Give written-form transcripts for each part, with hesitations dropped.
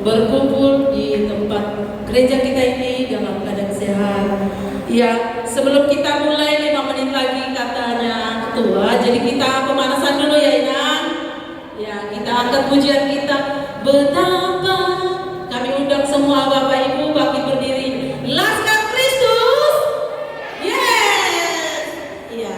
berkumpul di tempat gereja kita ini dalam keadaan sehat. Ya, sebelum kita mulai 5 menit lagi katanya ketua, jadi kita pemanasan dulu ya Inang. Ya, kita angkat pujian kita. Betapa kami undang semua Bapak Ibu bangkit berdiri. Laskar Kristus. Yes. Iya.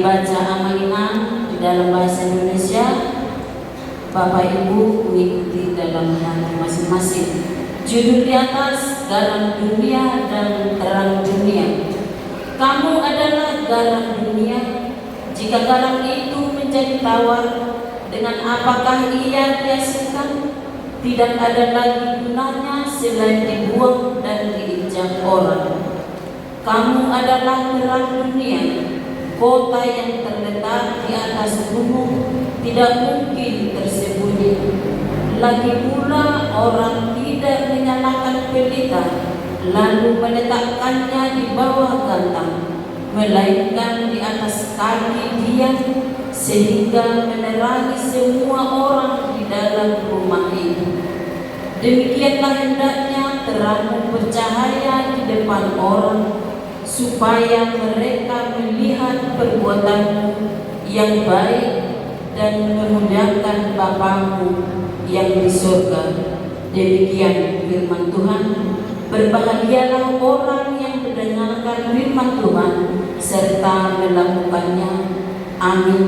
dibaca amanah di dalam bahasa Indonesia. Bapak Ibu mengikuti dalam hati masing-masing. Judul di atas, garam dunia dan terang dunia. Kamu adalah garam dunia. Jika garam itu menjadi tawar, dengan apakah ia dihasilkan? Tidak ada lagi gunanya selain dibuang dan diinjak orang. Kamu adalah terang dunia. Kota yang terletak di atas gunung tidak mungkin tersembunyi. Lagi pula orang tidak menyalakan pelita lalu meletakkannya di bawah gantang, melainkan di atas kaki dia, sehingga menerangi semua orang di dalam rumah itu. Demikianlah hendaknya terangmu bercahaya di depan orang, supaya mereka melihat perbuatanmu yang baik dan memuliakan Bapamu yang di surga. Demikian firman Tuhan. Berbahagialah orang yang mendengarkan firman Tuhan serta melakukannya. Amin.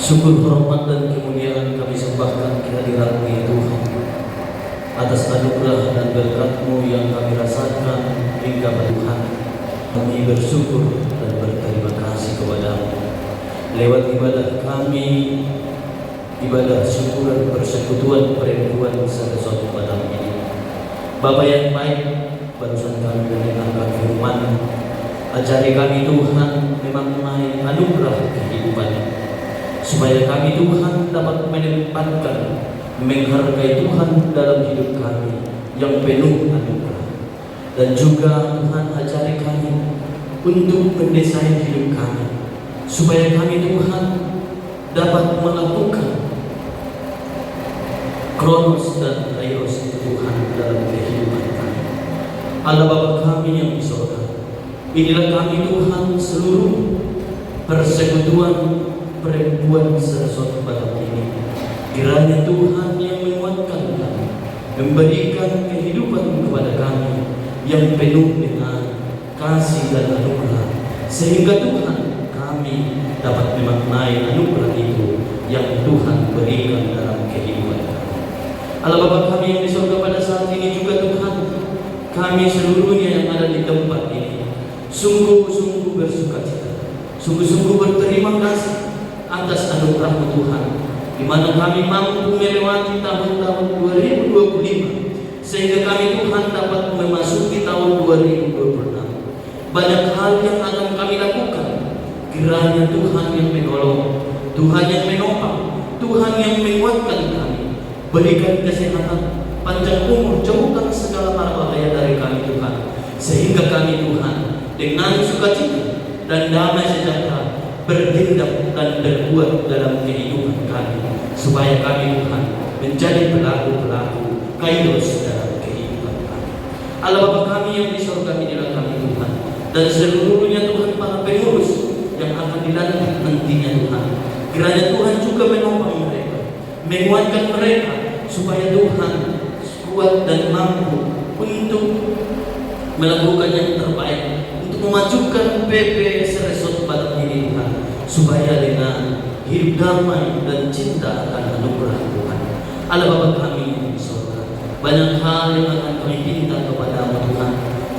Syukur, hormat, dan kemuliaan kami sembahkan kehadiran-Mu ya Tuhan, atas anugerah dan berkat-Mu yang kami rasakan hingga Tuhan. Kami bersyukur dan berterima kasih kepada-Mu. Lewat ibadah kami, ibadah syukuran persekutuan perempuan Saresot Padang ini, Bapa yang baik, barusan kami mendengarkan firman. Ajari kami Tuhan memaknai anugerah kehidupan, supaya kami Tuhan dapat menempatkan, menghargai Tuhan dalam hidup kami yang penuh anugerah. Dan juga Tuhan ajari kami untuk mendesain hidup kami, supaya kami Tuhan dapat melakukan Kronos dan Kairos Tuhan dalam kehidupan kami. Allah Bapa kami yang di surga, inilah kami Tuhan seluruh persekutuan perempuan Saresot Padang ini. Kiranya Tuhan yang menguatkan kami, memberikan kehidupan kepada kami yang penuh dengan kasih dan anugerah, sehingga Tuhan kami dapat memaknai anugerah itu yang Tuhan berikan dalam kehidupan kami. Allah Bapa kami yang di surga, pada saat ini juga Tuhan, kami seluruhnya yang ada di tempat ini sungguh-sungguh bersukacita, sungguh-sungguh berterima kasih atas anugerah Tuhan, di mana kami mampu melewati tahun-tahun 2025, sehingga kami Tuhan dapat memasuki tahun 2026. Banyak hal yang akan kami lakukan. Kiranya Tuhan yang menolong, Tuhan yang menopang, Tuhan yang menguatkan kami. Berikan kesehatan, panjang umur, jauhkan segala mara bahaya dari kami Tuhan, sehingga kami Tuhan dengan sukacita dan damai sejahtera bertindak dan berbuat dalam kehidupan kami, supaya kami Tuhan menjadi pelaku-pelaku Kairos dalam kehidupan kami. Allah Bapa kami yang di surga, inilah kami Tuhan, dan seluruhnya Tuhan para pengurus yang akan dilantik nantinya Tuhan. Kiranya Tuhan juga menopang mereka, menguatkan mereka, supaya Tuhan kuat dan mampu untuk melakukan yang terbaik, untuk memajukan PP Saresot Padang ini Tuhan, supaya dengan hidup damai dan cinta akan anugerah Tuhan. Allah Bapa kami yang di surga, banyak hal yang akan kami minta kepada Tuhan,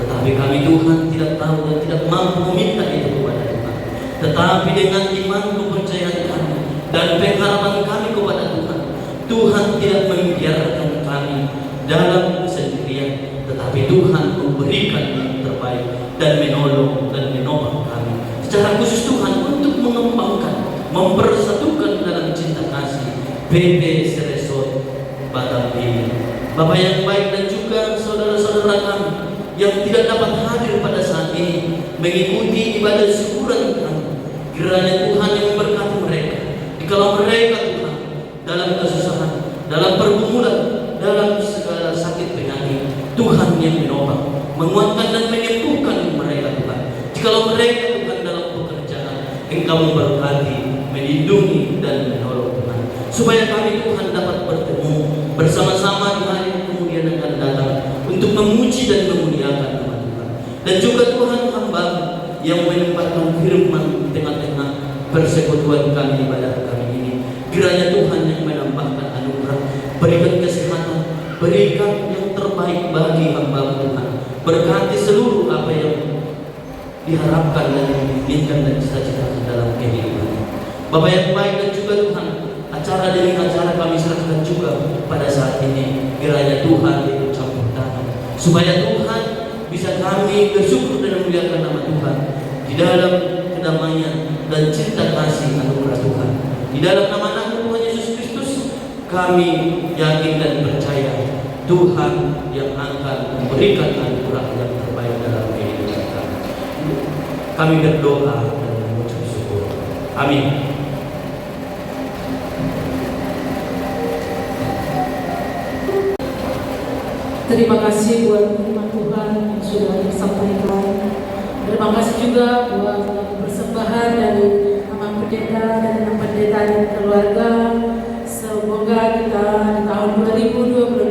tetapi kami Tuhan tidak tahu dan tidak mampu meminta itu kepada Tuhan. Tetapi dengan iman, kepercayaan kami dan pengharapan kami kepada Tuhan, Tuhan tidak membiarkan kami dalam kesendirian, tetapi Tuhan memberikan yang terbaik dan menolong dan menopang kami. Secara khusus Tuhan untuk mengembangkan, mempersatukan dalam cinta kasih PP Saresot Padang ini. Bapak yang baik dan juga saudara-saudara kami yang tidak dapat hadir pada saat ini mengikuti ibadah syukuran kami, kiranya Tuhan yang memberkati mereka. Jikalau mereka Tuhan dalam kesusahan, dalam pergumulan, dalam segala sakit penyakit, Tuhan yang menopang, menguatkan dan menyembuhkan mereka Tuhan. Jikalau mereka Tuhan dalam pekerjaan, Engkau memberkati, melindungi dan menolong Tuhan, supaya kami Tuhan dapat bertemu bersama-sama di hari yang kemudian akan datang untuk memuji dan memuliakan nama Tuhan. Dan juga Tuhan hamba yang menempatkan firman di tengah-tengah persekutuan kami, ibadah kami ini, kiranya Tuhan yang menambahkan anugerah, berikan kesehatan, berikan yang terbaik bagi hamba Tuhan, berkati seluruh apa yang diharapkan dan diinginkan dan cita-citakan dalam kehidupan. Bapak yang baik dan juga Tuhan, acara demi acara kami serahkan juga pada saat ini, kiranya Tuhan ikut campur tangan, supaya Tuhan bisa kami bersyukur dan memuliakan nama Tuhan di dalam kedamaian dan cinta kasih anugerah Tuhan. Di dalam nama Tuhan Yesus Kristus, kami yakin dan percaya Tuhan yang akan memberikan anugerah yang terbaik dalam kehidupan kami. Kami berdoa dan mengucap syukur. Amin. Terima kasih buat firman Tuhan yang sudah disampaikan. Terima kasih juga buat persembahan dari Mama Pendeta dan Anak Pendeta dan keluarga. Semoga kita di tahun 2026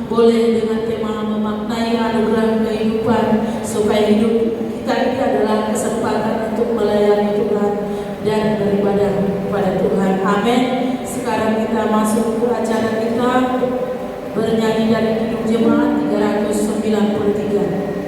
boleh dengan tema memaknai anugerah kehidupan, supaya hidup kita ini adalah kesempatan untuk melayani Tuhan dan beribadah kepada Tuhan. masuk ke acara kita bernyanyi dari Kidung Jemaat 393.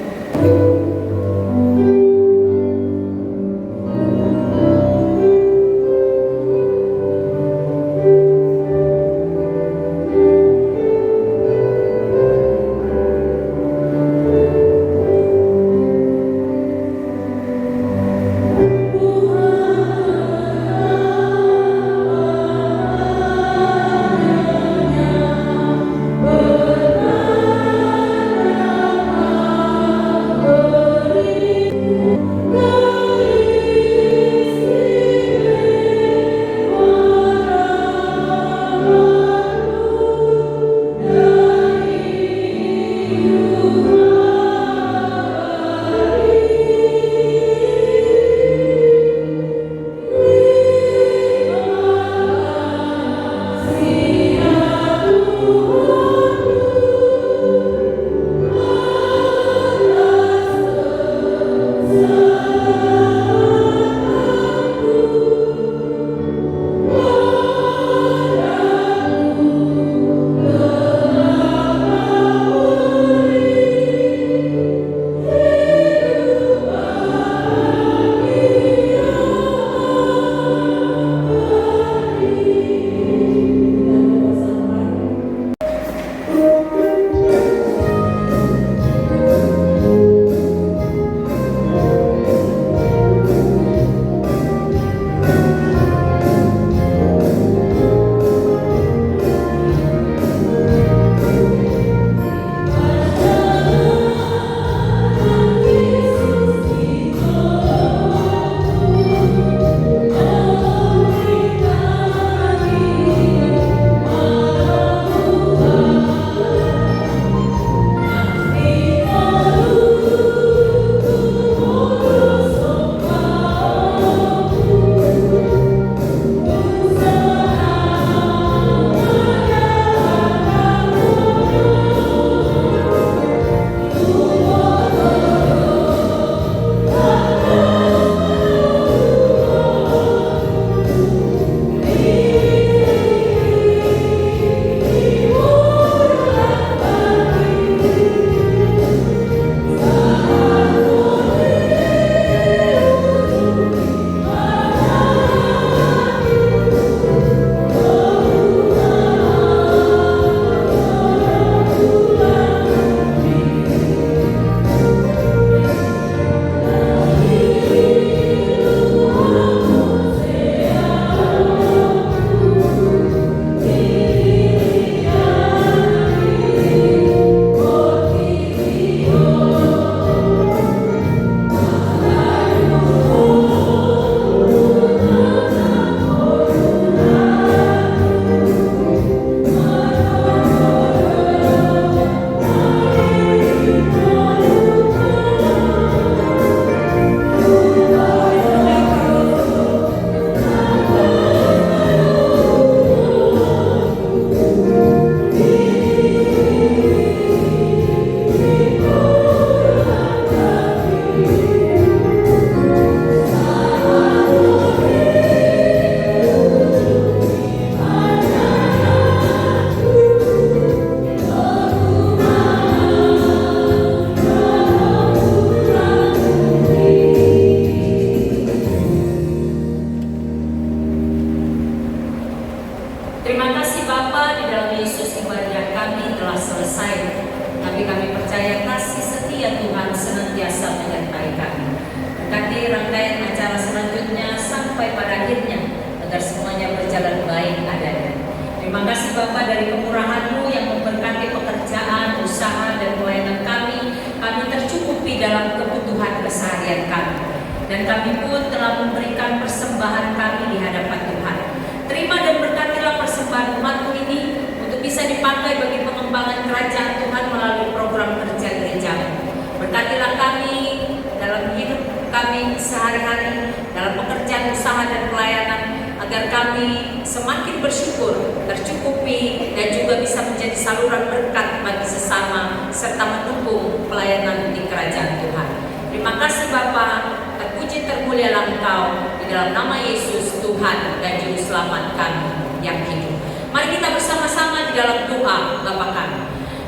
Engkau di dalam nama Yesus Tuhan dan Juru Selamat kami yang hidup. Mari kita bersama-sama di dalam doa Bapa kami.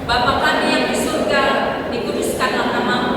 Bapa kami yang di surga, dikuduskanlah namamu,